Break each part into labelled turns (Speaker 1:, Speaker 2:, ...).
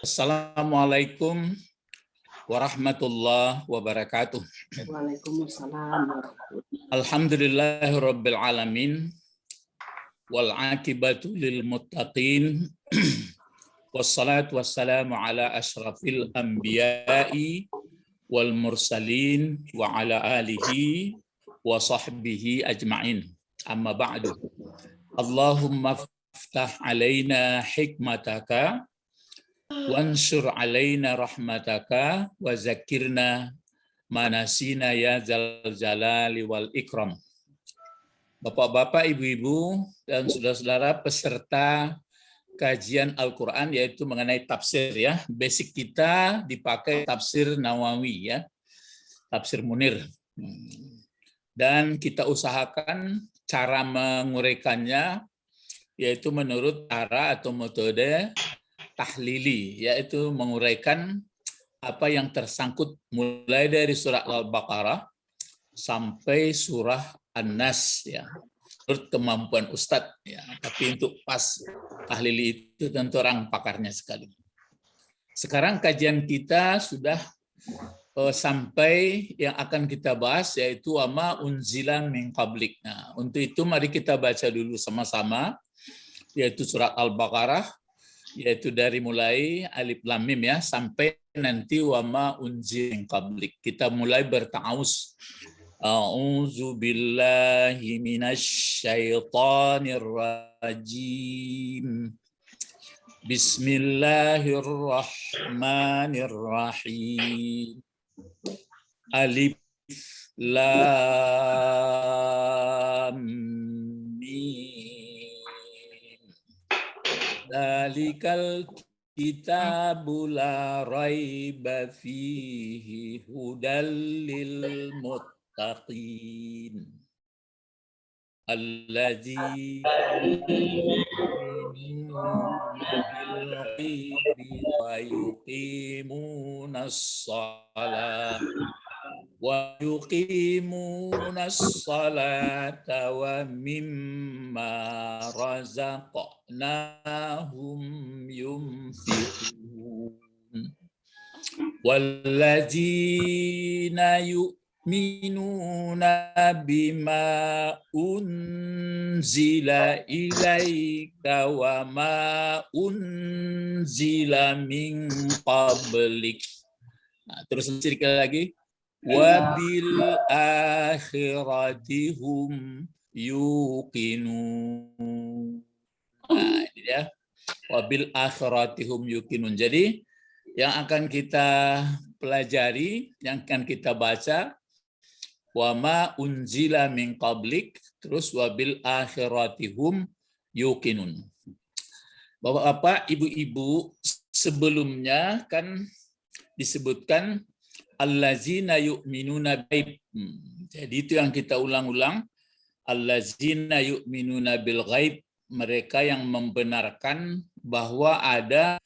Speaker 1: Assalamualaikum warahmatullahi wabarakatuh.
Speaker 2: Waalaikumsalam.
Speaker 1: Alhamdulillahirabbil alamin wal aqibatu lil muttaqin wassalatu wassalamu ala asyrafil anbiya'i wal mursalin wa ala alihi wa sahbihi ajma'in. Amma ba'du. Allahumma iftah alaina hikmataka wansur alaina rahmataka wa zakirna manasina ya zal jalali wal ikram. Bapak-bapak, ibu-ibu, dan saudara-saudara peserta kajian Al-Quran, yaitu mengenai tafsir ya. Basic kita dipakai tafsir Nawawi ya, tafsir Munir. Dan kita usahakan cara menguraikannya yaitu menurut cara atau metode tahlili, yaitu menguraikan apa yang tersangkut mulai dari surah Al-Baqarah sampai surah An-Nas ya, menurut kemampuan Ustadz ya. Tapi untuk pas tahlili itu tentu orang pakarnya sekali. Sekarang kajian kita sudah sampai yang akan kita bahas yaitu wama unzila min qablik. Nah, untuk itu mari kita baca dulu sama-sama yaitu surat Al-Baqarah, yaitu dari mulai alif lam mim ya sampai nanti wama unzila min qablik. Kita mulai berta'awuz. A'udzu billahi minasy syaithanir rajim. Bismillahirrahmanirrahim. Alif lam mim. Dzalikal kitabu la raiba fihi hudal lil muttaqin alladzina yu'minuna bil ghaibi wa yuqimunas salata wa mimma razaqnahum yunfiqun walladzina yu'minuna bima unzila ilaika wa ma unzila min qablik. Nah, terus sedikit lagi. Wabil akhirati hum yuqinun. Nah, ini ya. Wabil akhirati hum yuqinun. Jadi yang akan kita pelajari, yang akan kita baca, wama unzila min qablik, terus wabil akhirati hum yuqinun. Bapak-bapak, ibu-ibu, sebelumnya kan disebutkan allazina yu'minuna ghaib. Jadi itu yang kita ulang-ulang. Allazina yu'minuna bil ghaib, mereka yang membenarkan bahwa ada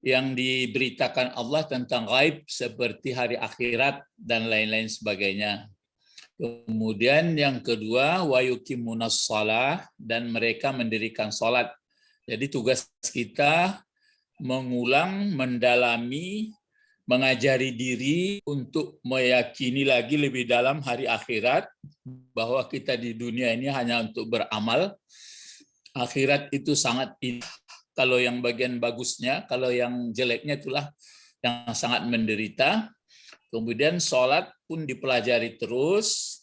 Speaker 1: yang diberitakan Allah tentang ghaib seperti hari akhirat dan lain-lain sebagainya. Kemudian yang kedua, wa yuqimunas shalah, dan mereka mendirikan salat. Jadi tugas kita mengulang, mendalami, mengajari diri untuk meyakini lagi lebih dalam hari akhirat, bahwa kita di dunia ini hanya untuk beramal. Akhirat itu sangat indah. Kalau yang bagian bagusnya, kalau yang jeleknya itulah yang sangat menderita. Kemudian sholat pun dipelajari terus.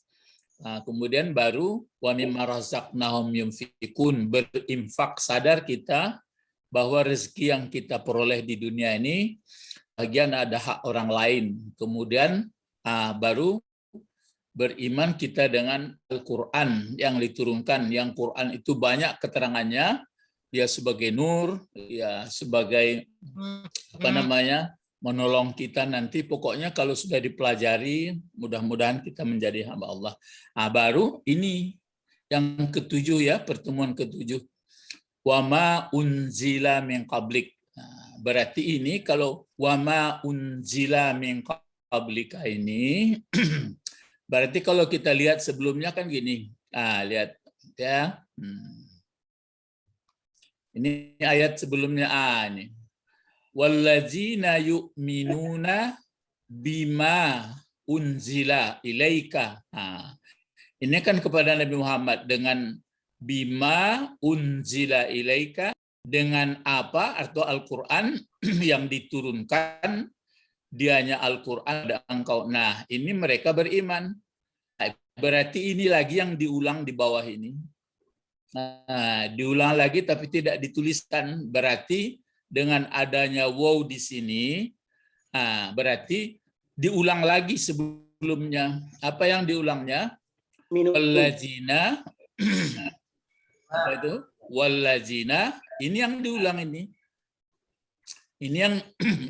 Speaker 1: Nah, kemudian baru wa mimma razaqnahum yunfiqun, berinfak, sadar kita bahwa rezeki yang kita peroleh di dunia ini bagian ada hak orang lain. Kemudian baru beriman kita dengan Al-Quran yang diturunkan. Yang Quran itu banyak keterangannya, ya sebagai nur, ya sebagai menolong kita nanti. Pokoknya kalau sudah dipelajari, mudah-mudahan kita menjadi hamba Allah. Baru ini yang ketujuh ya, pertemuan ketujuh. Wama unzila min qablik. Berarti ini kalau wama unzila min qablika ini berarti kalau kita lihat sebelumnya kan gini. Lihat ya. Ini ayat sebelumnya ini. walladzina yu'minuna bima unzila ilaika. Ini kan kepada Nabi Muhammad dengan bima unzila ilaika, dengan apa atau Al-Quran yang diturunkan, dianya Al-Quran ada engkau. Nah, ini mereka beriman. Berarti ini lagi yang diulang di bawah ini. Nah, diulang lagi tapi tidak dituliskan. Berarti dengan adanya waw di sini, berarti diulang lagi sebelumnya. Apa yang diulangnya? Wallazina, apa itu? Wallazina, ini yang diulang ini. Ini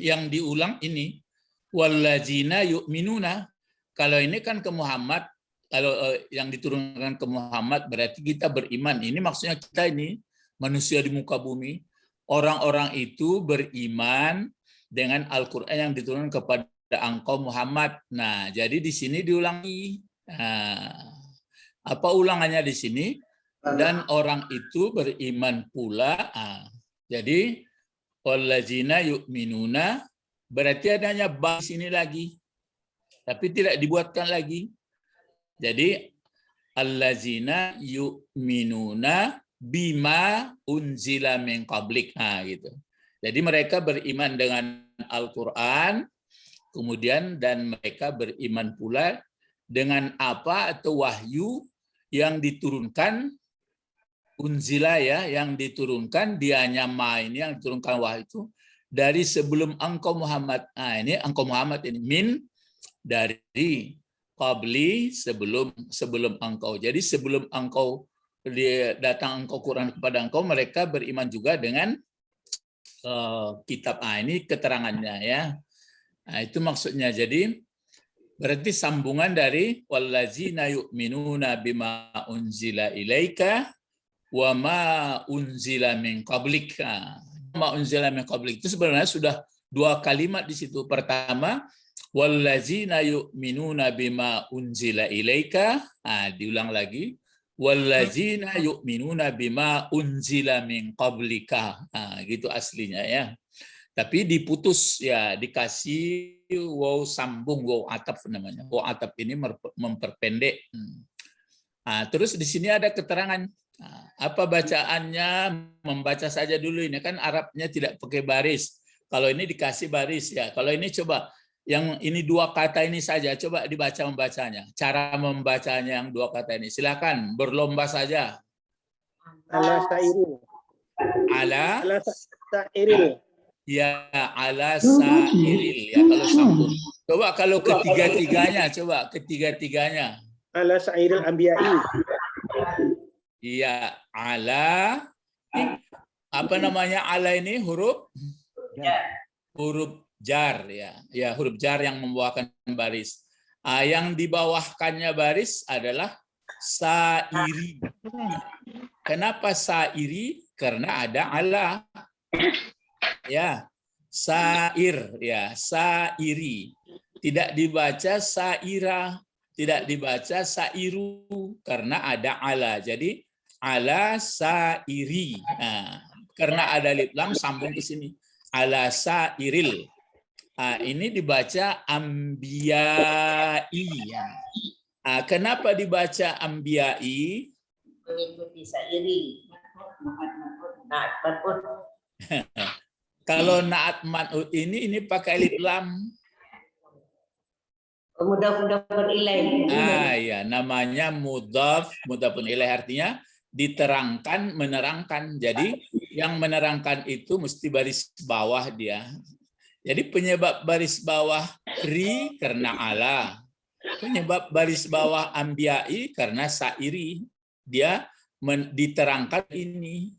Speaker 1: yang diulang ini. Wallazina yu'minuna. Kalau ini kan ke Muhammad, kalau yang diturunkan ke Muhammad berarti kita beriman. Ini maksudnya kita ini manusia di muka bumi. Orang-orang itu beriman dengan Al-Quran yang diturunkan kepada engkau Muhammad. Nah, jadi di sini diulangi. Apa ulangannya di sini? Dan orang itu beriman pula. Jadi wallazina yu'minuna berarti adanya ba sini lagi. Tapi tidak dibuatkan lagi. Jadi allazina yu'minuna bima unzila min qablik. Gitu. Jadi mereka beriman dengan Al-Quran, kemudian dan mereka beriman pula dengan apa atau wahyu yang diturunkan, unzila ya, yang diturunkan, dianya ma ini yang diturunkan wahyu itu dari sebelum engkau Muhammad. Ini engkau Muhammad ini min dari qabli sebelum engkau. Jadi sebelum engkau datang engkau Quran kepada engkau, mereka beriman juga dengan kitab. Ini keterangannya ya. Itu maksudnya. Jadi berarti sambungan dari wallazina yu'minuna bima unzila ilaika wa ma unzila min qablik. Ma unzila min qablik itu sebenarnya sudah dua kalimat di situ. Pertama, wallazina yu'minuna bima unzila ilaika. Diulang lagi. Wallazina yu'minuna bima unzila min qablika. Gitu aslinya ya. Tapi diputus ya, dikasih waw sambung, waw ataf namanya. Waw ataf ini memperpendek. Terus di sini ada keterangan. Apa bacaannya? Membaca saja dulu, ini kan Arabnya tidak pakai baris. Kalau ini dikasih baris ya. Kalau ini coba yang ini dua kata ini saja, coba dibaca membacanya. Cara membacanya yang dua kata ini. Silakan berlomba saja.
Speaker 2: Ala sairil.
Speaker 1: Ala
Speaker 2: Sairil.
Speaker 1: Ya, ala sairil ya kalau sambung. Coba kalau ketiga-tiganya, coba ketiga-tiganya.
Speaker 2: Ala sairil anbiya'i.
Speaker 1: Iya, ala. Apa namanya ala ini? Huruf jar ya. Ya, huruf jar yang membawakan baris. Yang dibawahkannya baris adalah sairi. Kenapa sairi? Karena ada ala. Ya, sair ya, sairi. Tidak dibaca saira, tidak dibaca sairu karena ada ala. Jadi ala sairi. Karena ada alif lam sambung ke sini. Ala sairil. Ini dibaca ambiyai. Kenapa dibaca ambiyai?
Speaker 3: Mengikuti sairi.
Speaker 1: Kalau naat man'ut ini pakai alif lam.
Speaker 3: Mudhaf ilaih.
Speaker 1: Ya, namanya mudhafun ilaih artinya diterangkan, menerangkan. Jadi yang menerangkan itu mesti baris bawah dia. Jadi penyebab baris bawah ri karena ala. Penyebab baris bawah ambiyai karena sairi. Dia diterangkan ini.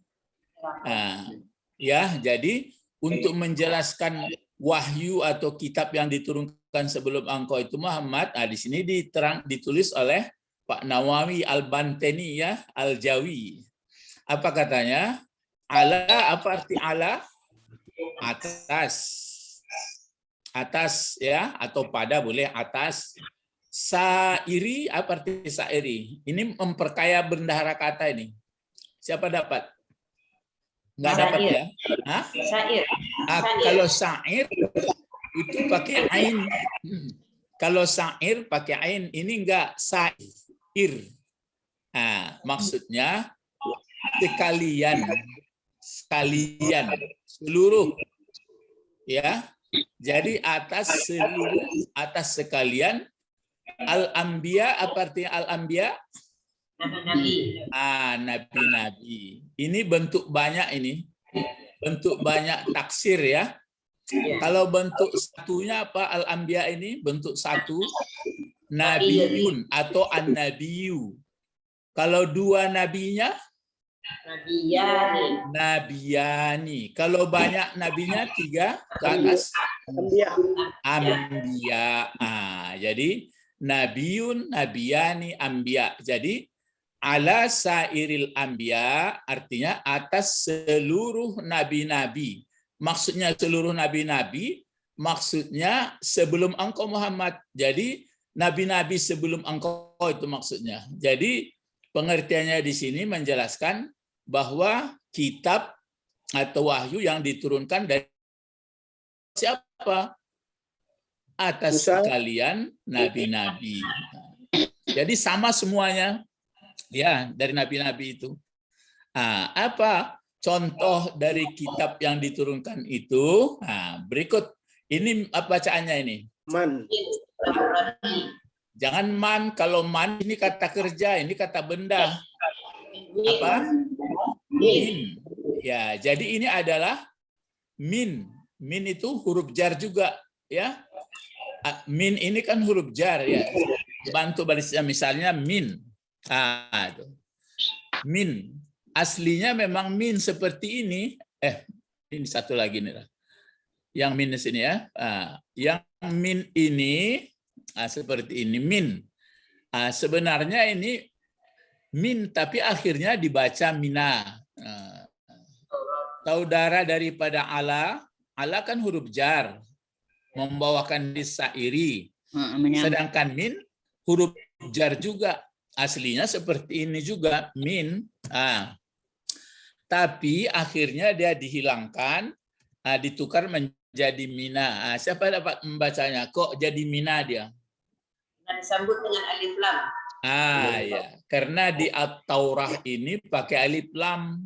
Speaker 1: Ya, jadi untuk menjelaskan wahyu atau kitab yang diturunkan sebelum engkau itu Muhammad, di sini ditulis oleh Pak Nawawi Al-Banteni ya, Al-Jawi. Apa katanya? Ala, apa arti ala? Atas. Atas ya, atau pada boleh atas. Sairi, apa arti sairi? Ini memperkaya bendahara kata ini. Siapa dapat? Nggak dapat ya?
Speaker 3: Sair.
Speaker 1: Kalau sa'ir itu pakai ain. Kalau sa'ir pakai ain, ini enggak sa'ir. Maksudnya sekalian, seluruh, ya. Jadi atas seluruh, atas sekalian. Al-Anbiya, apa artinya Al-Anbiya? Nabi-nabi. Ini bentuk banyak ini. Bentuk banyak taksir ya. Kalau bentuk satunya apa Al-Anbiya ini? Bentuk satu. Nabiyun atau An-Nabiyu. Kalau dua nabinya? Nabiyani. Kalau banyak nabinya tiga ke atas? Anbiya. Jadi Nabiyun, Nabiyani, Anbiya. Jadi ala sairil anbiya artinya atas seluruh nabi-nabi. Maksudnya seluruh nabi-nabi, maksudnya sebelum engkau Muhammad. Jadi nabi-nabi sebelum engkau itu maksudnya. Jadi pengertiannya di sini menjelaskan bahwa kitab atau wahyu yang diturunkan dari siapa? Atas sekalian nabi-nabi. Jadi sama semuanya ya dari nabi-nabi itu. Apa contoh dari kitab yang diturunkan itu? Berikut ini bacaannya ini.
Speaker 2: Man.
Speaker 1: Jangan man, kalau man ini kata kerja, ini kata benda. Apa? Min. Ya, jadi ini adalah min. Min itu huruf jar juga, ya. Min ini kan huruf jar ya. Bantu barisnya misalnya min. Itu. Min. Aslinya memang min seperti ini. Ini satu lagi nih. Yang minus ini ya. Yang min ini seperti ini min. Sebenarnya ini min tapi akhirnya dibaca mina. Saudara daripada ala. Ala kan huruf jar. Membawakan disairi. Sedangkan min huruf jar juga. Aslinya seperti ini juga min. Tapi akhirnya dia dihilangkan, ditukar menjadi mina. Siapa dapat membacanya? Kok jadi mina dia?
Speaker 3: Disambut dengan alif lam.
Speaker 1: Ya. Karena di At-Taurah ini pakai alif lam.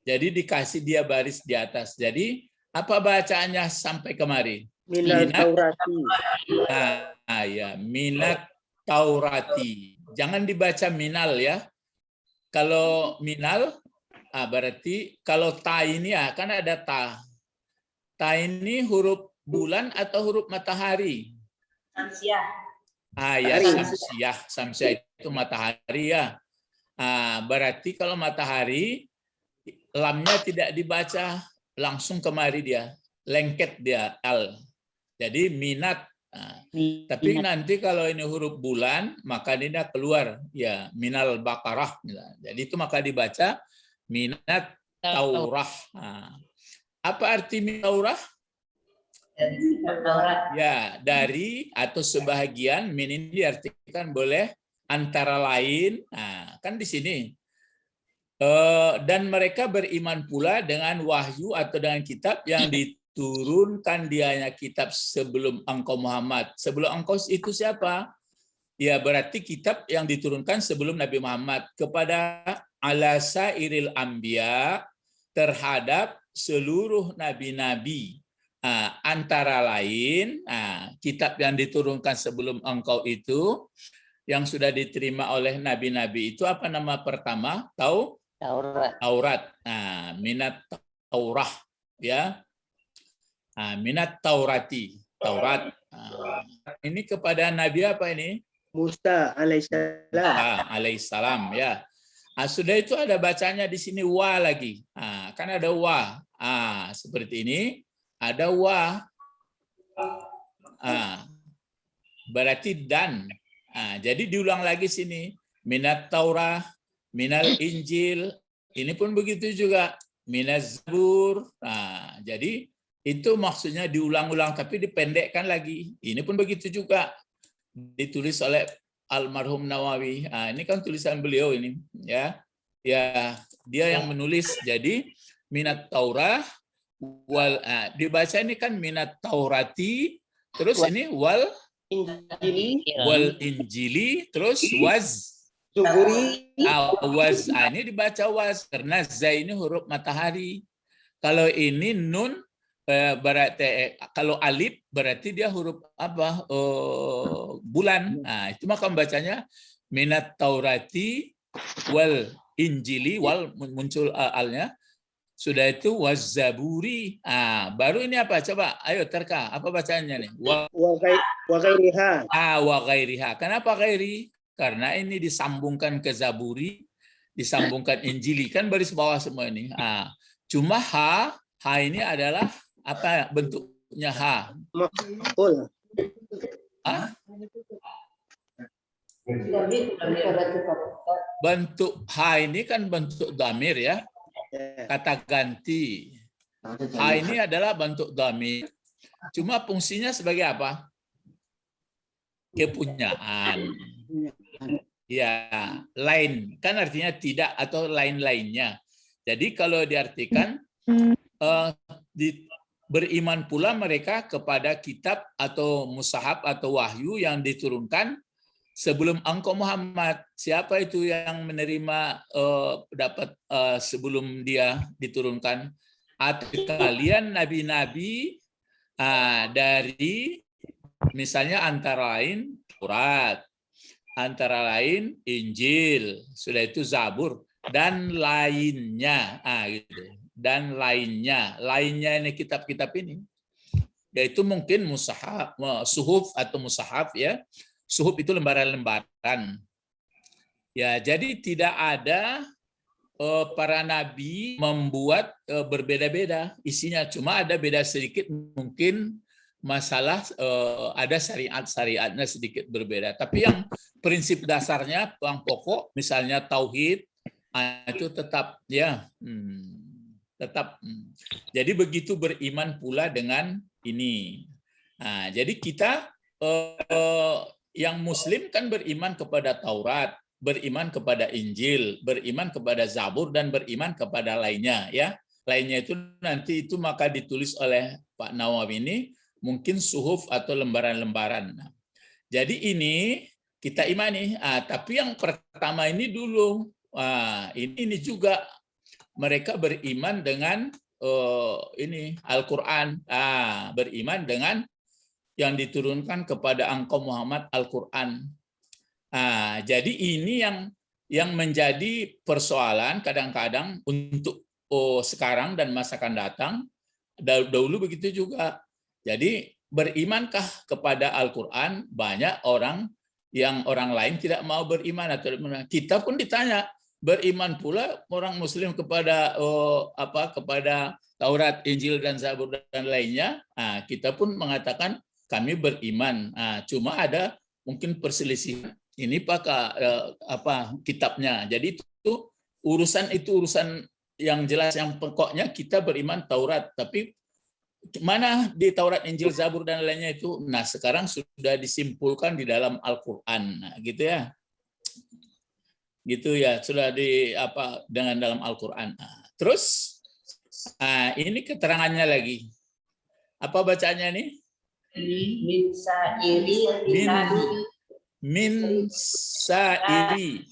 Speaker 1: Jadi dikasih dia baris di atas. Jadi apa bacaannya sampai kemari?
Speaker 2: Minat Taurati.
Speaker 1: Ya, minat Taurati. Jangan dibaca minal ya. Kalau minal, berarti kalau ta ini kan ada ta. Ta ini huruf bulan atau huruf matahari?
Speaker 3: Samsiah.
Speaker 1: Ya, samsiah. Samsiah itu matahari ya. Berarti kalau matahari, lamnya tidak dibaca, langsung kemari dia. Lengket dia, al. Jadi minat. Tapi nanti kalau ini huruf bulan, maka dia keluar ya minal Baqarah. Jadi itu maka dibaca minat Taurah. Apa arti minat Taurah? Ya, dari atau sebahagian. Min ini diartikan boleh antara lain. Kan di sini. Dan mereka beriman pula dengan wahyu atau dengan kitab yang diturunkan dianya kitab sebelum engkau Muhammad. Sebelum engkau itu siapa? Ya berarti kitab yang diturunkan sebelum Nabi Muhammad kepada ala sairil anbiya terhadap seluruh nabi-nabi. Antara lain kitab yang diturunkan sebelum engkau itu yang sudah diterima oleh nabi-nabi itu apa nama pertama? Taurat. Minat Taurah ya. Minat Taurati, Taurat. Ini kepada Nabi apa ini?
Speaker 2: Musa alaihissalam.
Speaker 1: Alaihissalam ya. Sudah itu ada bacanya di sini wa lagi. Kan ada wa. Seperti ini ada wa. Berarti dan. Jadi diulang lagi sini. Minat Taurah, minal Injil. Ini pun begitu juga. Minaz Zabur. Jadi itu maksudnya diulang-ulang tapi dipendekkan lagi. Ini pun begitu juga. Ditulis oleh almarhum Nawawi. Ini kan tulisan beliau ini ya. Ya, dia yang menulis. Jadi minat Taurah dibaca ini kan minat Taurati, terus ini wal
Speaker 2: Injili,
Speaker 1: injili, terus
Speaker 2: Zuburi,
Speaker 1: ini dibaca was karena za ini huruf matahari. Kalau ini nun berarti kalau alif berarti dia huruf apa? Bulan. Nah, itu maka membacanya minat Taurati wal injili, wal muncul alnya. Sudah itu wazaburi. Baru ini apa? Coba, ayo terka. Apa bacaannya nih?
Speaker 2: wa ghairiha.
Speaker 1: Wa ghairiha. Kenapa ghairi? Karena ini disambungkan ke Zaburi, disambungkan Injili, kan baris bawah semua ini. Cuma ha ini adalah apa bentuknya ha?
Speaker 2: Maf'ul.
Speaker 1: Bentuk ha ini kan bentuk dhamir ya. Kata ganti. Ha ini adalah bentuk dhamir. Cuma fungsinya sebagai apa? Kepunyaan. Ya, lain. Kan artinya tidak atau lain-lainnya. Jadi kalau diartikan beriman pula mereka kepada kitab atau mushaf atau wahyu yang diturunkan sebelum engkau Muhammad. Siapa itu yang menerima dapat sebelum dia diturunkan? Atau kalian nabi-nabi dari misalnya antara lain Taurat, antara lain Injil, sudah itu Zabur dan lainnya. Gitu. Dan lainnya ini kitab-kitab ini. Yaitu mungkin mushaf, suhuf atau mushaf ya. Suhuf itu lembaran-lembaran. Ya, jadi tidak ada para nabi membuat berbeda-beda isinya, cuma ada beda sedikit mungkin masalah ada syariatnya sedikit berbeda. Tapi yang prinsip dasarnya, yang pokok, misalnya tauhid, itu tetap ya, tetap. Jadi begitu beriman pula dengan ini. Jadi kita yang Muslim kan beriman kepada Taurat, beriman kepada Injil, beriman kepada Zabur, dan beriman kepada lainnya. Ya, lainnya itu nanti itu maka ditulis oleh Pak Nawawi ini mungkin suhuf atau lembaran-lembaran. Jadi ini kita imani. Tapi yang pertama ini dulu, ini juga mereka beriman dengan ini Al-Quran, beriman dengan yang diturunkan kepada engkau Muhammad Al-Quran. Jadi ini yang menjadi persoalan kadang-kadang untuk sekarang dan masa akan datang. Dahulu begitu juga. Jadi berimankah kepada Al-Quran? Banyak orang yang orang lain tidak mau beriman. Atau kita pun ditanya, beriman pula orang Muslim kepada kepada Taurat, Injil, dan Zabur dan lainnya. Kita pun mengatakan kami beriman. Cuma ada mungkin perselisihan. Ini kitabnya. Jadi itu urusan yang jelas, yang pokoknya kita beriman Taurat. Tapi mana di Taurat, Injil, Zabur dan lainnya itu? Nah, sekarang sudah disimpulkan di dalam Al-Qur'an. Gitu ya. Gitu ya, sudah dengan dalam Al-Qur'an. Terus ini keterangannya lagi. Apa bacanya nih?
Speaker 3: Min sa'iri
Speaker 1: min sa'iri.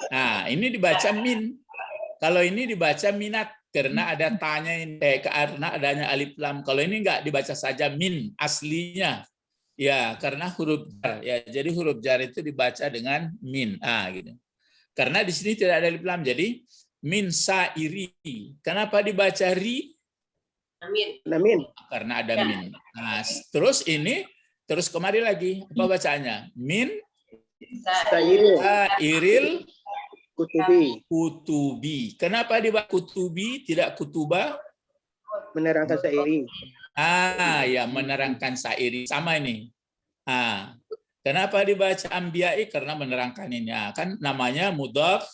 Speaker 1: Ini dibaca min. Kalau ini dibaca minat karena ada tanya ini, karena adanya alif lam. Kalau ini enggak dibaca saja min aslinya. Ya, karena huruf jar ya. Jadi huruf jar itu dibaca dengan min. Gitu. Karena di sini tidak ada alif lam, jadi min sa'iri. Kenapa dibaca ri?
Speaker 2: Amin.
Speaker 1: Karena ada min. Terus kemari lagi apa bacanya? Min sa'iril kutubi. Kenapa dibaca kutubi tidak kutuba?
Speaker 2: Menerangkan syairi.
Speaker 1: Ya, menerangkan syairi. Sama ini. Kenapa dibaca Anbiya'i? Karena menerangkan ini. Kan namanya mudhaf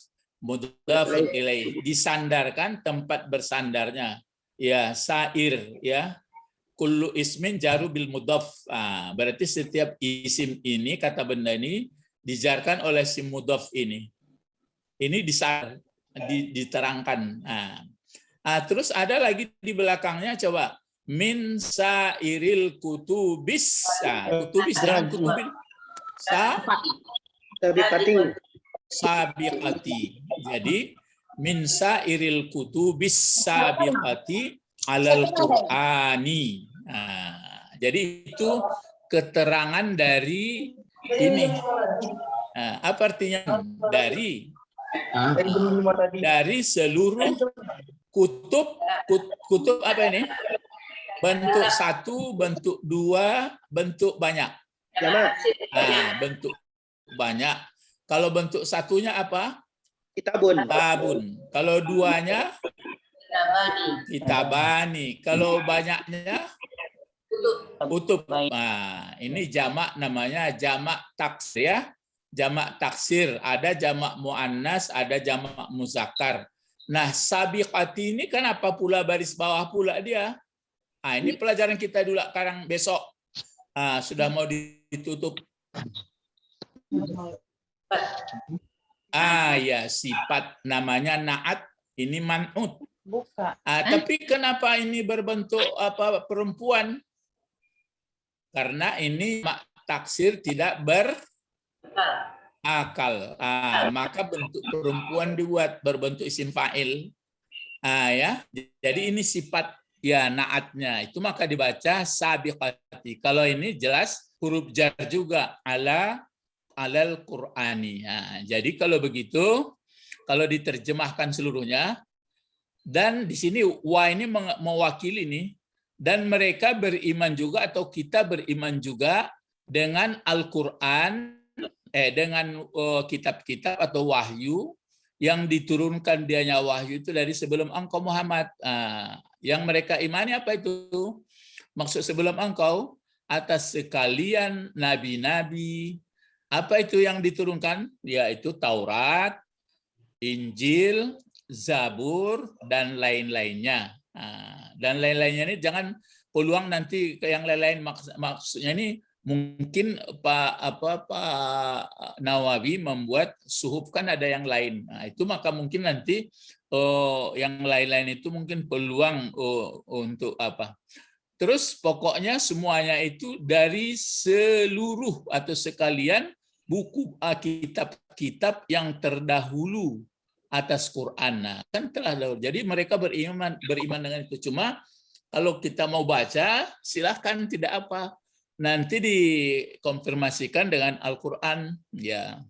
Speaker 1: ilaih. Disandarkan tempat bersandarnya. Ya, syair ya. Kullu ismin jaru bil mudhaf. Berarti setiap isim ini, kata benda ini dijarkan oleh si mudhaf ini. Ini diterangkan. Terus ada lagi di belakangnya, coba min sairil kutubis. Kutubis jangan kutubin.
Speaker 2: Sabiqati.
Speaker 1: Sabiqati. Jadi min sairil kutubis sabiqati alal Qur'ani. Jadi itu keterangan dari ini. Apa artinya? Dari seluruh kutub apa ini? Bentuk satu, bentuk dua, bentuk banyak. Bentuk banyak. Kalau bentuk satunya apa?
Speaker 2: Kitabun.
Speaker 1: Kalau duanya? Kitabani. Kalau banyaknya? Kutub. Nah, ini jamak namanya jamak taksir ya. Jamak taksir, ada jamak muannas, ada jamak muzakkar. Nah, sabiqati ini kenapa pula baris bawah pula dia? Ini pelajaran kita dulu sekarang besok. Sudah mau ditutup. Ya, sifat namanya naat, ini man'ut. Tapi kenapa ini berbentuk apa perempuan? Karena ini taksir tidak berakal. Maka bentuk perempuan dibuat berbentuk isim fa'il. Ya. Jadi ini sifat ya naatnya. Itu maka dibaca sabiqati. Kalau ini jelas huruf jar juga alal Qur'ani. Jadi kalau begitu, kalau diterjemahkan seluruhnya, dan di sini wa ini mewakili nih, dan mereka beriman juga atau kita beriman juga dengan Al-Qur'an, dengan kitab-kitab atau wahyu yang diturunkan dianya wahyu itu dari sebelum engkau Muhammad. Yang mereka imani apa itu? Maksud sebelum engkau, atas sekalian nabi-nabi. Apa itu yang diturunkan? Yaitu Taurat, Injil, Zabur, dan lain-lainnya. Dan lain-lainnya ini jangan peluang nanti ke yang lain-lain, maksudnya ini mungkin Pak Nawawi membuat suhuf kan ada yang lain. Itu maka mungkin nanti yang lain-lain itu mungkin peluang untuk apa. Terus pokoknya semuanya itu dari seluruh atau sekalian buku kitab-kitab yang terdahulu atas Quran. Kan telah dahulu. Jadi mereka beriman dengan itu. Cuma kalau kita mau baca, silahkan tidak apa. Nanti dikonfirmasikan dengan Al-Quran. Ya,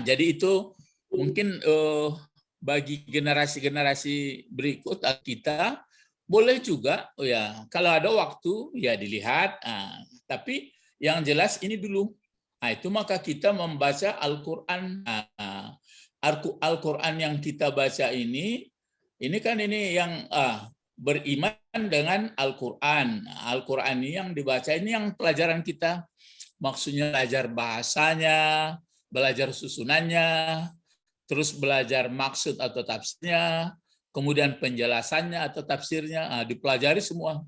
Speaker 1: jadi itu mungkin bagi generasi-generasi berikut kita boleh juga, kalau ada waktu ya dilihat. Tapi yang jelas ini dulu. Itu maka kita membaca Al-Quran. Al-Quran yang kita baca ini kan ini yang beriman dengan Al-Quran. Al-Quran ini yang dibaca, ini yang pelajaran kita. Maksudnya belajar bahasanya, belajar susunannya, terus belajar maksud atau tafsirnya, kemudian penjelasannya atau tafsirnya, dipelajari semua.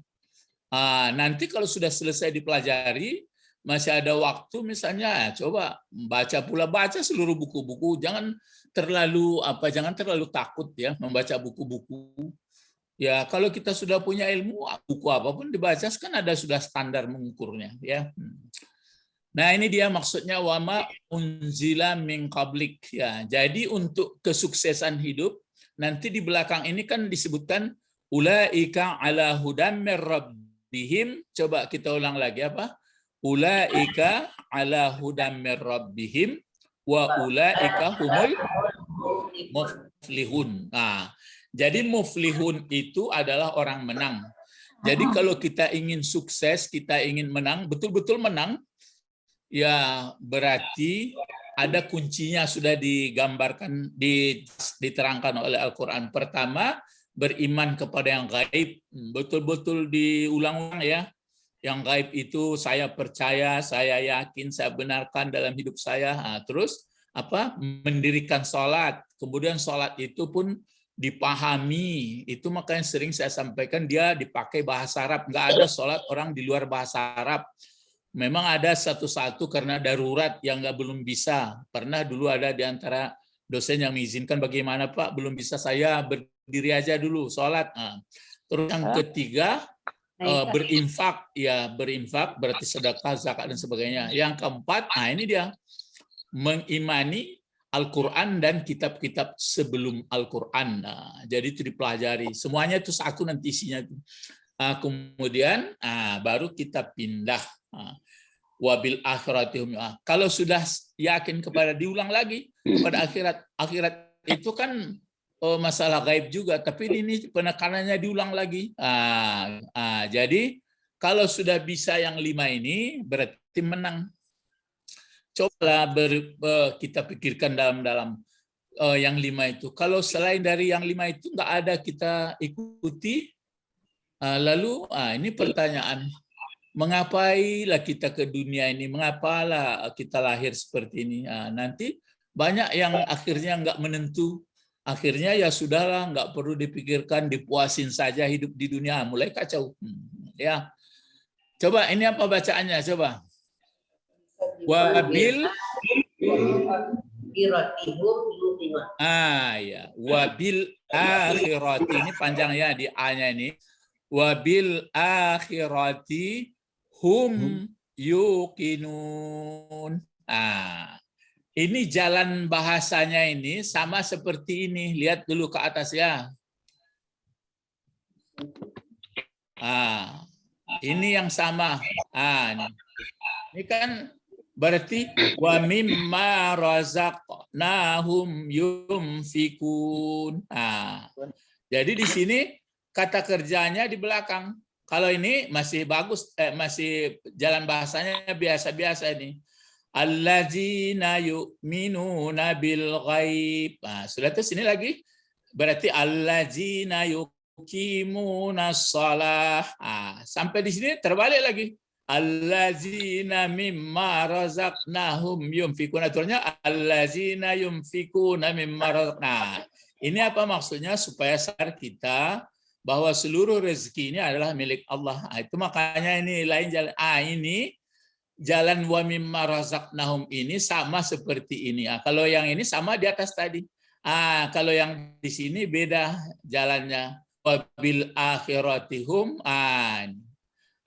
Speaker 1: Nanti kalau sudah selesai dipelajari, masih ada waktu misalnya, coba baca seluruh buku-buku, jangan terlalu takut ya membaca buku-buku. Ya, kalau kita sudah punya ilmu, buku apapun dibaca kan ada sudah standar mengukurnya ya. Nah, ini dia maksudnya wama unzila min qablik ya. Jadi untuk kesuksesan hidup nanti di belakang ini kan disebutkan ulaika ala hudam mir rabbihim. Coba kita ulang lagi apa? Ulaika ala hudam mir rabbihim wa ulaika humul muflihun. Jadi muflihun itu adalah orang menang. Jadi kalau kita ingin sukses, kita ingin menang, betul-betul menang, ya berarti ada kuncinya sudah digambarkan, diterangkan oleh Al-Quran. Pertama, beriman kepada yang gaib. Betul-betul diulang-ulang ya. Yang gaib itu saya percaya, saya yakin, saya benarkan dalam hidup saya. Terus mendirikan sholat. Kemudian sholat itu pun dipahami, itu makanya sering saya sampaikan dia dipakai bahasa Arab, nggak ada sholat orang di luar bahasa Arab. Memang ada satu-satu karena darurat yang belum bisa. Pernah dulu ada di antara dosen yang mengizinkan, bagaimana Pak, belum bisa, saya berdiri aja dulu sholat. Terus yang ketiga, berinfak, ya berinfak berarti sedekah, zakat dan sebagainya. Yang keempat, nah ini dia mengimani Al-Quran dan kitab-kitab sebelum Al-Quran. Nah, jadi itu dipelajari. Semuanya itu satu nanti isinya itu. Kemudian baru kita pindah. Wabil akhiratihum. Kalau sudah yakin kepada diulang lagi kepada akhirat. Akhirat itu kan masalah gaib juga, tapi ini penekanannya diulang lagi. Jadi kalau sudah bisa yang 5 ini berarti menang. Coba kita pikirkan dalam yang 5 itu. Kalau selain dari yang 5 itu nggak ada kita ikuti, lalu ini pertanyaan. Mengapailah kita ke dunia ini? Mengapalah kita lahir seperti ini? Nanti banyak yang akhirnya nggak menentu. Akhirnya ya sudahlah, nggak perlu dipikirkan, dipuasin saja hidup di dunia. Mulai kacau. Ya, coba ini apa bacaannya? Coba. Wabil. Ya. Wabil akhirati, ini panjang ya di A-nya ini. Wabil akhirati hum yuqinun. Ini jalan bahasanya ini sama seperti ini. Lihat dulu ke atas ya. Ini yang sama. Ini kan berarti wa mimma razaqnahum yunfikun. Jadi di sini kata kerjanya di belakang. Kalau ini masih bagus, masih jalan bahasanya biasa-biasa ini. Allazina yu'minuna bil ghaib. Sudah terus ini lagi. Berarti allazina yuqimuna shalah. Sampai di sini terbalik lagi. Allazina mimma razaqnahum yunfikun. Aturannya allazina yunfikuna mimma razaqnahum. Ini apa maksudnya? Supaya sadar kita bahwa seluruh rezeki ini adalah milik Allah. Itu makanya ini lain jalan. Ini jalan wa mimma razaqnahum ini sama seperti ini. Kalau yang ini sama di atas tadi. Kalau yang di sini beda jalannya. Wabil akhiratihum.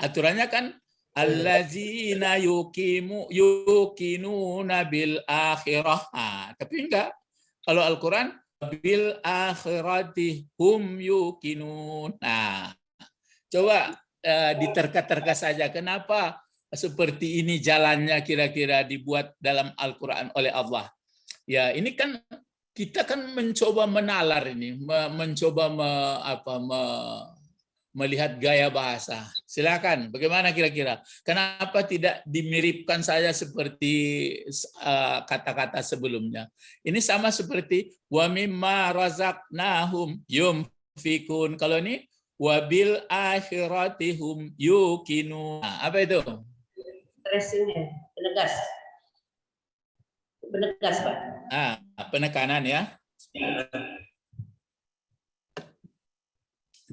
Speaker 1: Aturannya kan allazina yuqinuna bil akhirah. Tapi enggak. Kalau Al-Quran bil akhirati hum yuqinun. Coba diterka-terka saja. Kenapa seperti ini jalannya kira-kira dibuat dalam Al-Quran oleh Allah? Ya, ini kan kita kan mencoba menalar ini, mencoba melihat gaya bahasa. Silakan, bagaimana kira-kira? Kenapa tidak dimiripkan saja seperti kata-kata sebelumnya? Ini sama seperti wa mimma razaqnahum yunfikun. Kalau ini wabil akhiratihum yuqinun. Apa itu?
Speaker 3: Stressingnya penegas. Penegas, Pak.
Speaker 1: Penekanan ya.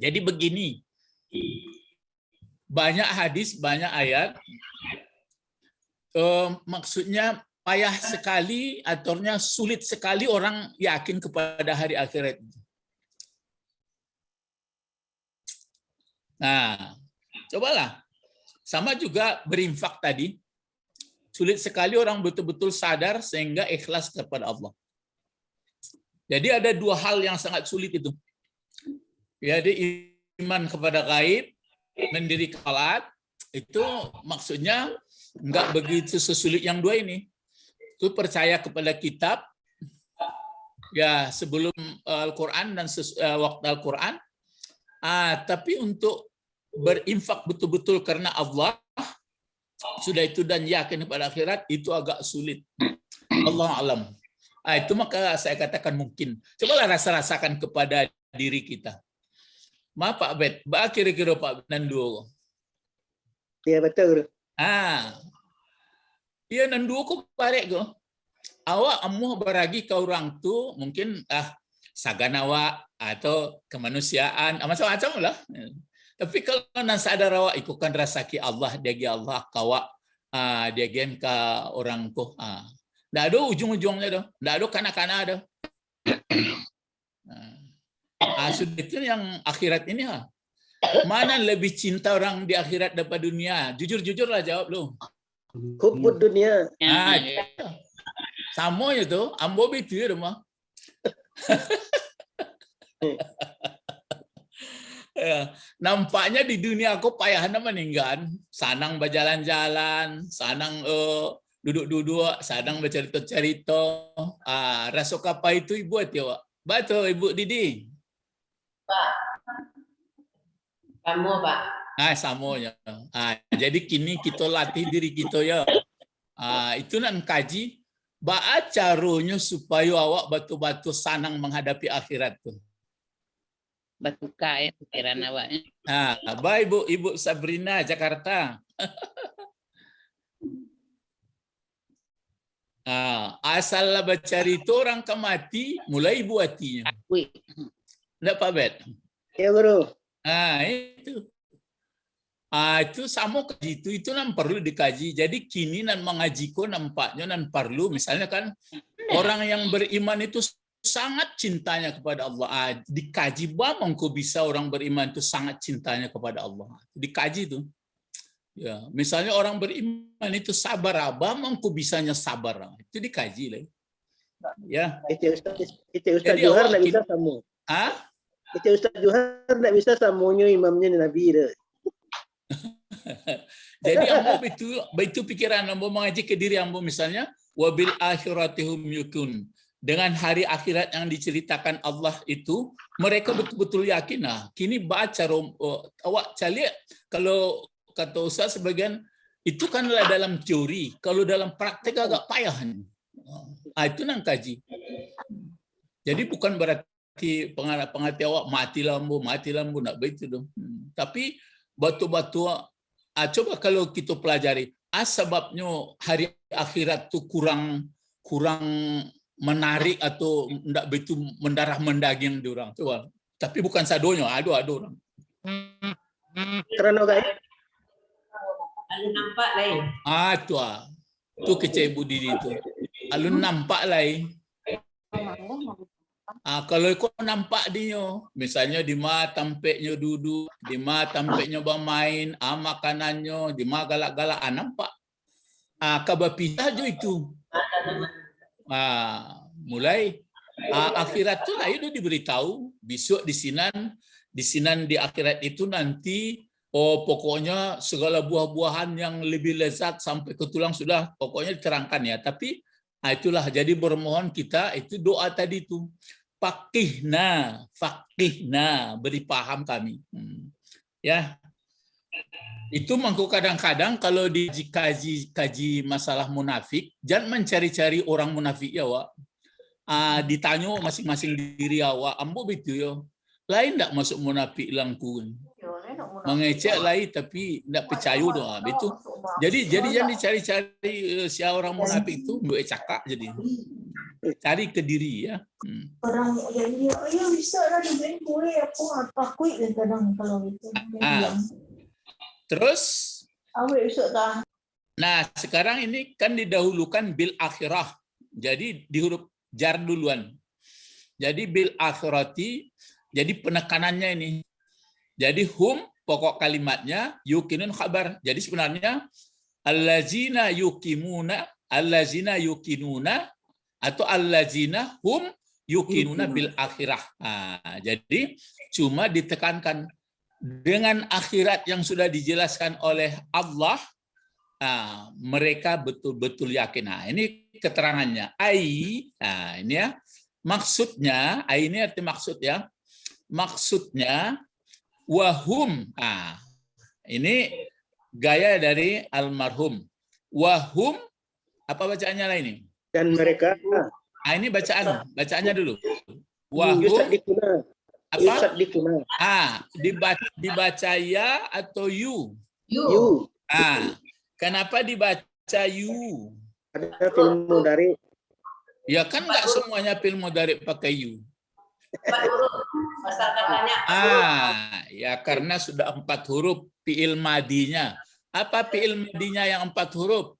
Speaker 1: Jadi begini, banyak hadis, banyak ayat, maksudnya payah sekali, aturnya sulit sekali orang yakin kepada hari akhirat. Nah, cobalah. Sama juga berinfak tadi. Sulit sekali orang betul-betul sadar sehingga ikhlas kepada Allah. Jadi ada dua hal yang sangat sulit itu. Jadi iman kepada gaib, mendirikan salat, itu maksudnya enggak begitu sesulit yang dua ini. Itu percaya kepada kitab, ya sebelum Al-Quran dan waktu Al-Quran. Tapi untuk berinfak betul-betul karena Allah, sudah itu dan yakin pada akhirat, itu agak sulit. Allah alam. Itu maka saya katakan mungkin. Cobalah rasakan kepada diri kita. Maaf Pak Bet, kira-kira Pak Nandu.
Speaker 2: Ya betul.
Speaker 1: Iya Nandu kok barek go. Awak amuh baragi ke orang tu mungkin saganawa atau kemanusiaan, macam-macam lah. Tapi kalau nan sadar awak ikukan rasaki Allah, dia Allah kawa dia gen ke orang ko. Ndak ada ujung-ujungnya dah. Ndak ada kanak-kanak ada. Sudah itu yang akhirat ini Mana lebih cinta orang di akhirat daripada dunia? Jujur-jujurlah jawab lu.
Speaker 2: Hubbud dunia.
Speaker 1: Ah, sama je tu. Ambo betul ya rumah. Ya, nampaknya di dunia aku payah nama ninggan. Sanang berjalan-jalan, sanang duduk-duduk, sanang bercerita-cerita. Rasuk apa itu ibu hati awak? Betul Ibu Didi.
Speaker 3: Pak. Kamu, Pak.
Speaker 1: Samanya. Jadi kini kita latih diri kita ya. Itu nak kaji. Baca caranya supaya awak betul-betul sanang menghadapi akhirat tu.
Speaker 4: Bertukar ya pikiran awaknya.
Speaker 1: Baik Ibu Sabrina Jakarta. Asal bercari itu orang kemati, mulai ibu hatinya.
Speaker 4: Wih.
Speaker 1: Enggak Pak Bet?
Speaker 2: Ya guru.
Speaker 1: Itu. Itu sama kaji itu nan perlu dikaji. Jadi kini nan mengajiku nampaknya nan perlu. Misalnya kan orang yang beriman itu sangat cintanya kepada Allah. Dikaji bagaimana kok bisa orang beriman itu sangat cintanya kepada Allah. Dikaji itu. Ya, misalnya orang beriman itu sabar, bagaimana kok bisanya sabar. Itu dikaji lah. Ya.
Speaker 2: Itu Ustaz Johar enggak bisa samu. Itu Ustaz Johar enggak bisa samunya imamnya Nabi dah.
Speaker 1: Jadi ambo itu pikiran ambo mengaji ke diri ambo misalnya wabil akhiratihum yukun. Dengan hari akhirat yang diceritakan Allah itu, mereka betul-betul yakin. Kini baca awak cari kalau kata Ustaz sebagian itu kanlah dalam teori, kalau dalam praktek agak payah. Itu nang kaji. Jadi bukan berarti pengerti awak mati lambu nak begitu dong. Tapi batu-batu coba kalau kita pelajari sebabnya hari akhirat tu kurang menarik atau ndak begitu mendarah mendaging di orang tu. Tapi bukan sadonya, ada orang.
Speaker 2: Kerana guys.
Speaker 3: Alun nampak lain.
Speaker 1: Tu kecil Ibu Didi tu. Alun nampak lain. Kalau kau nampak dia, misalnya di mana tampaknya duduk, di mana tampaknya bermain, makanannya, di mana galak-galak, nampak. Kabar pisah je itu. Mulai akhirat tu lah itu diberitahu besok di sinan di akhirat itu nanti pokoknya segala buah-buahan yang lebih lezat sampai ke tulang sudah pokoknya diterangkan ya. Tapi itulah jadi bermohon kita itu doa tadi itu faqihna beri paham kami. Ya. Itu mangko kadang-kadang kalau dikaji masalah munafik, jangan mencari-cari orang munafik ya, Wak. Ditanya masing-masing diri awak, ambo betul ya. Lain enggak masuk munafik langkun. Mengecek lain tapi enggak percaya doa betul. Jadi jangan dicari-cari siapa orang munafik itu, duit cakap jadi. Cari ke diri ya.
Speaker 5: Orang ya bisa lah dengan kue apa takut kadang kalau itu.
Speaker 1: Terus, nah sekarang ini kan didahulukan bil akhirah. Jadi di huruf jar duluan. Jadi bil akhirati, jadi penekanannya ini. Jadi hum pokok kalimatnya, yukinun khabar. Jadi sebenarnya allazina yukinuna atau allazina hum yukinuna bil akhirah. Jadi cuma ditekankan dengan akhirat yang sudah dijelaskan oleh Allah, mereka betul-betul yakin. Ini keterangannya. Ini ya. Maksudnya, ini arti maksud ya. Maksudnya, wahum. Ini gaya dari almarhum. Wahum, apa bacaannya lah ini?
Speaker 2: Dan mereka.
Speaker 1: Ini bacaannya dulu. Wahum. Apa? Dibaca ya atau you?
Speaker 2: You.
Speaker 1: Kenapa dibaca you?
Speaker 2: Ada film mudhari.
Speaker 1: Ya kan nggak semuanya film mudhari pakai you.
Speaker 3: 4 huruf. Pasal katanya.
Speaker 1: Ya karena sudah 4 huruf fi'il madinya. Apa fi'il madinya yang 4 huruf?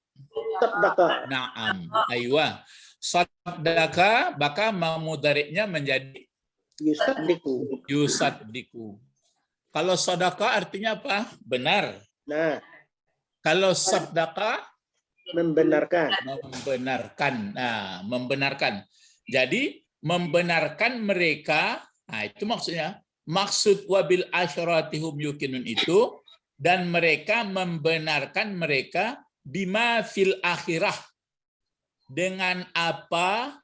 Speaker 2: Sadaqah.
Speaker 1: Naam. Aywa. Sadaqah, maka mudhari'nya menjadi
Speaker 2: Yusaddiqu.
Speaker 1: Kalau sedekah artinya apa? Benar.
Speaker 2: Nah,
Speaker 1: Kalau sadaqah
Speaker 2: membenarkan.
Speaker 1: membenarkan. Nah, membenarkan. Jadi membenarkan mereka, nah itu maksudnya. Maksud wabil asyaratihum yukinun itu, dan mereka membenarkan mereka bima fil akhirah, dengan apa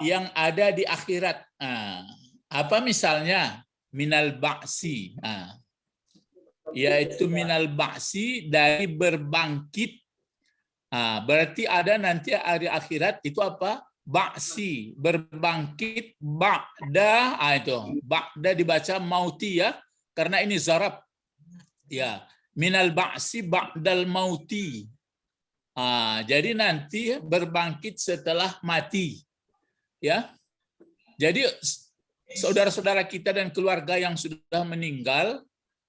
Speaker 1: yang ada di akhirat. Nah, apa misalnya? Minal ba'si. Nah, yaitu minal ba'si, dari berbangkit. Nah, berarti ada nanti hari akhirat itu apa? Ba'si, berbangkit, ba'da, itu. Ba'da dibaca mauti ya, karena ini zarab. Ya, minal ba'si ba'dal mauti. Jadi nanti berbangkit setelah mati. Ya. Jadi saudara-saudara kita dan keluarga yang sudah meninggal,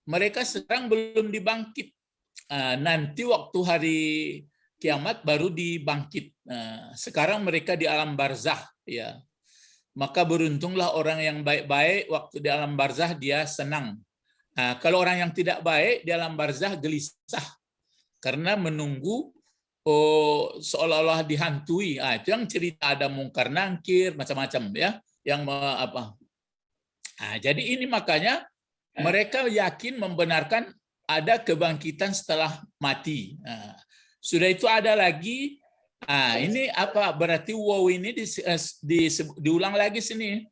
Speaker 1: mereka sekarang belum dibangkit. Nanti waktu hari kiamat baru dibangkit. Sekarang mereka di alam barzah, ya. Maka beruntunglah orang yang baik-baik, waktu di alam barzah dia senang. Kalau orang yang tidak baik di alam barzah gelisah karena menunggu seolah-olah dihantui. Itu yang cerita ada mungkar nangkir macam-macam ya, yang apa. Jadi ini makanya mereka yakin membenarkan ada kebangkitan setelah mati. Sudah itu ada lagi, ini apa berarti waw ini diulang lagi sini.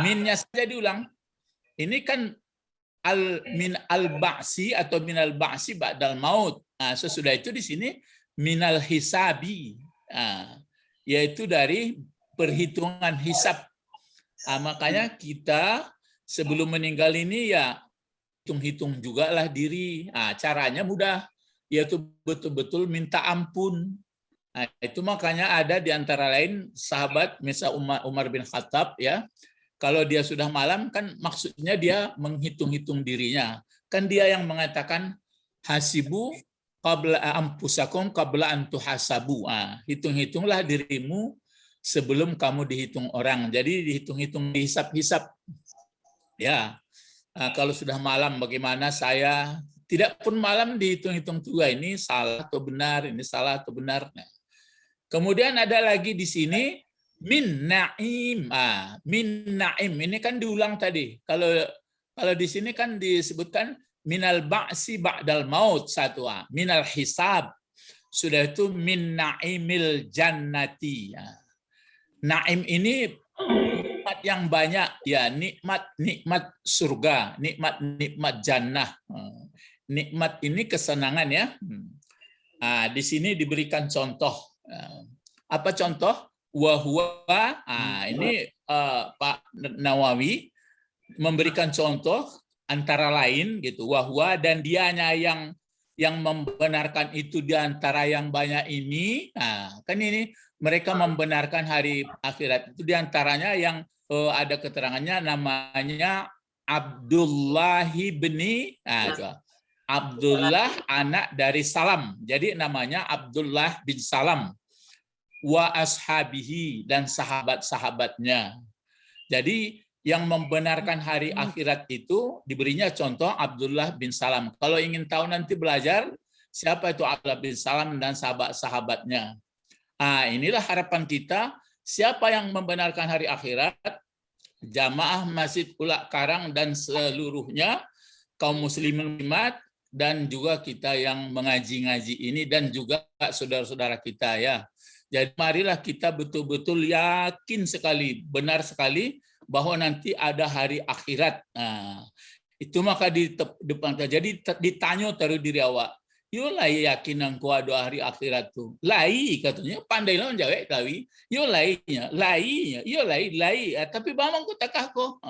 Speaker 1: Minnya saja diulang. Ini kan min al-ba'si atau min al-ba'si ba'dal maut. Sesudah itu di sini minal hisabi, yaitu dari perhitungan hisab. Makanya kita sebelum meninggal ini ya hitung-hitung juga lah diri. Caranya mudah, yaitu betul-betul minta ampun. Itu makanya ada di antara lain sahabat, misal Umar bin Khattab ya, kalau dia sudah malam kan maksudnya dia menghitung-hitung dirinya. Kan dia yang mengatakan hasibu qabla anfusakum qabla an tuhasabu. Hitung-hitunglah dirimu sebelum kamu dihitung orang. Jadi dihitung-hitung, dihisap-hisap. Ya. Kalau sudah malam bagaimana saya, tidak pun malam dihitung-hitung juga, ini salah atau benar, ini salah atau benar. Kemudian ada lagi di sini min naim. Min naim ini kan diulang tadi. Kalau di sini kan disebutkan minal ba'si ba'dal maut satu. Minal hisab. Sudah itu min naimil jannati. Naim ini nikmat yang banyak ya, nikmat surga, nikmat jannah. Nikmat ini kesenangan ya. Di sini diberikan contoh. Apa contoh? Wahwa. Ini Pak Nawawi memberikan contoh antara lain gitu. Wahwa, dan dianya yang membenarkan itu di antara yang banyak ini. Kan ini mereka membenarkan hari akhirat itu di antaranya yang ada keterangannya namanya Abdullah bin Abdullah anak dari Salam. Jadi namanya Abdullah bin Salam. Wa ashabihi, dan sahabat-sahabatnya. Jadi yang membenarkan hari akhirat itu diberinya contoh Abdullah bin Salam. Kalau ingin tahu nanti belajar siapa itu Abdullah bin Salam dan sahabat-sahabatnya. Inilah harapan kita, siapa yang membenarkan hari akhirat, jamaah Masjid Ula Karang dan seluruhnya, kaum muslimin muslimat, dan juga kita yang mengaji-ngaji ini, dan juga saudara-saudara kita ya. Jadi marilah kita betul-betul yakin sekali, benar sekali, bahwa nanti ada hari akhirat. Itu maka di depan, jadi ditanya dari diri awak, yo lai yakin engkau ada hari akhirat tu. Lai katanya, pandai lah menjawab kawi. Yo lainya, yo lai. Tapi bamang ko takah ko.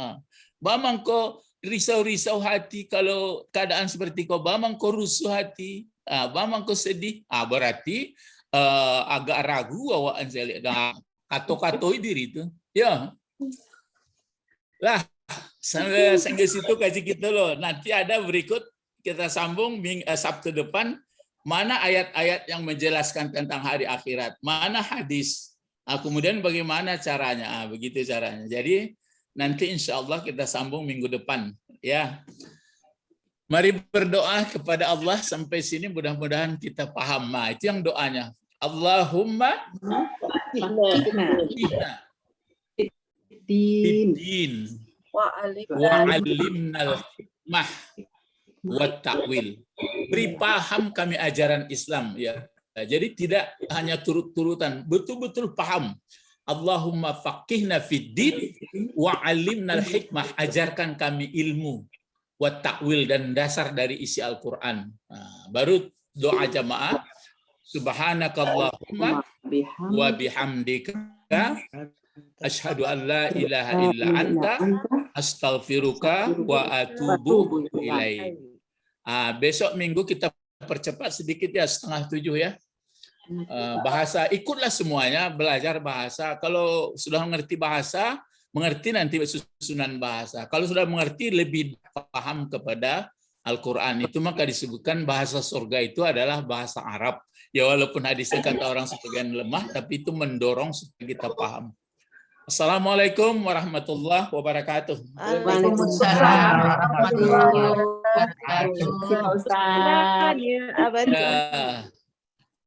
Speaker 1: Bamang ko risau-risau hati kalau keadaan seperti kau. Bamang ko rusuh hati. Bamang ko sedih. Berarti agak ragu awak anjali. Kato-katoi diri itu. Ya. Lah, sampai situ kaji kita loh. Nanti ada berikut. Kita sambung Sabtu depan, mana ayat-ayat yang menjelaskan tentang hari akhirat, mana hadis, kemudian bagaimana caranya, begitu caranya. Jadi nanti insya Allah kita sambung minggu depan. Ya. Mari berdoa kepada Allah sampai sini mudah-mudahan kita paham. Nah, itu yang doanya. Allahumma din wa alimnal hikmah wa ta'wil. Beri paham kami ajaran Islam ya. Jadi tidak hanya turut-turutan, betul-betul paham. Allahumma faqihna fid din wa alimnal hikmah, ajarkan kami ilmu wa ta'wil dan dasar dari isi Al-Qur'an. Nah, baru doa jamaah. Subhanakallahumma wa bihamdika asyhadu an la ilaha illa anta astaghfiruka wa atubu ilaik. Besok minggu kita percepat sedikit ya, 6:30 ya. Bahasa ikutlah semuanya, belajar bahasa. Kalau sudah mengerti bahasa, mengerti nanti susunan bahasa. Kalau sudah mengerti, lebih paham kepada Al-Quran. Itu maka disebutkan bahasa surga itu adalah bahasa Arab. Ya walaupun hadisnya kata orang sebagian lemah, tapi itu mendorong supaya kita paham. Assalamualaikum warahmatullahi wabarakatuh.
Speaker 3: Waalaikumsalam warahmatullahi wabarakatuh.
Speaker 5: Ustaz.
Speaker 1: Ya.